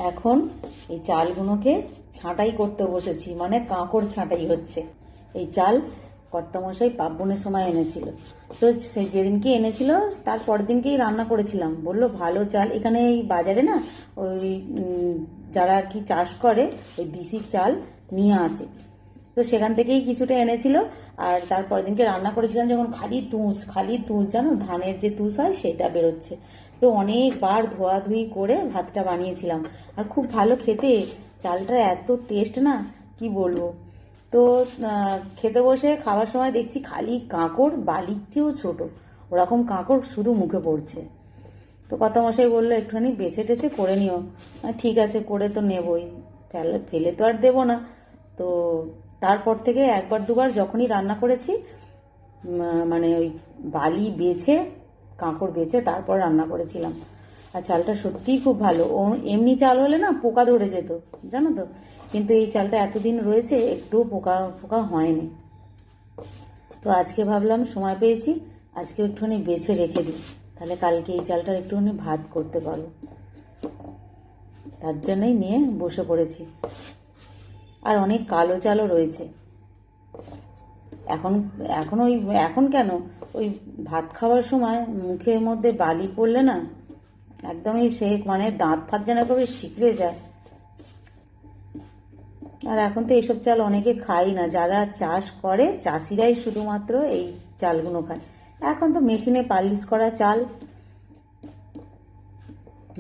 এখন এই চালগুলোকে ছাঁটাই করতে বসেছি, মানে কাঁকড় ছাঁটাই হচ্ছে। এই চাল কর্তামশাই পার্বণের সময় এনেছিল, তো সে যেদিনকে এনেছিল তার পরের দিনকেই রান্না করেছিলাম। বললো ভালো চাল, এখানে এই বাজারে না ওই যারা আর কি চাষ করে ওই দিশির চাল নিয়ে আসে, তো সেখান থেকেই কিছুটা এনেছিল। আর তার পরের দিনকে রান্না করেছিলাম যখন, খালি তুষ জানো, ধানের যে তুষ হয় সেটা বেরোচ্ছে। তো অনেকবার ধোয়াধুয়ি করে ভাতটা বানিয়েছিলাম, আর খুব ভালো খেতে। চালটা এত টেস্ট না, কি বলবো। তো খেতে বসে খাওয়ার সময় দেখছি খালি কাঁকড়, বালির চেয়েও ছোট ওরকম কাঁকড় শুধু মুখে পড়ছে। তো কর্তামশাই বললো একটুখানি বেছে টেছে করে নিও। ঠিক আছে, করে তো নেবই, ফেলে ফেলে তো আর দেবো না। তো তারপর থেকে একবার দুবার যখনই রান্না করেছি, মানে ওই বালি বেছে, কাঁকড় বেছে তারপর রান্না করেছিলাম। আর চালটা সত্যিই খুব ভালো। ও এমনি চাল হলে না পোকা ধরে যেত, জানো তো, কিন্তু এই চালটা এতদিন রয়েছে একটুও পোকা পোকা হয়নি। তো আজকে ভাবলাম সময় পেয়েছি, আজকে একটুখানি বেছে রেখে দিই, তাহলে কালকে এই চালটার একটুখানি ভাত করতে পারবো। তার জন্যই নিয়ে বসে পড়েছি। আর অনেক কালো চালও রয়েছে। এখন এখন ওই এখন কেন, ওই ভাত খাওয়ার সময় মুখের মধ্যে বালি পড়লে না একদমই সে মানে দাঁত ফাত যেন করে শিকড়ে যায়। আর এখন তো এইসব চাল অনেকে খাই না, যারা চাষ করে চাষিরাই শুধুমাত্র এই চালগুলো খায়। এখন তো মেশিনে পালিশ করা চাল,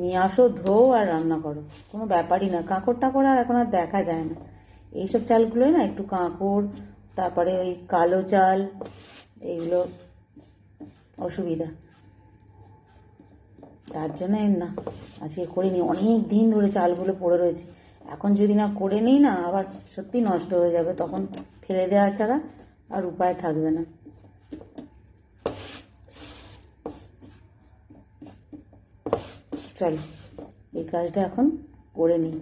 নিয়ে আসো, ধো আর রান্না করো, কোনো ব্যাপারই না। কাঁকড় টাকড় আর এখন আর দেখা যায় না। এইসব চালগুলোই না একটু কাঁকড়, তারপরে ওই কালো চাল, এইগুলো অসুবিধা। তার জন্য না আজকে করিনি, অনেক দিন ধরে চালগুলো পড়ে রয়েছে। এখন যদি না করে নিই না আবার সত্যি নষ্ট হয়ে যাবে, তখন ফেলে দেওয়া ছাড়া আর উপায় থাকবে না। চলো এই কাজটা এখন করে নিই।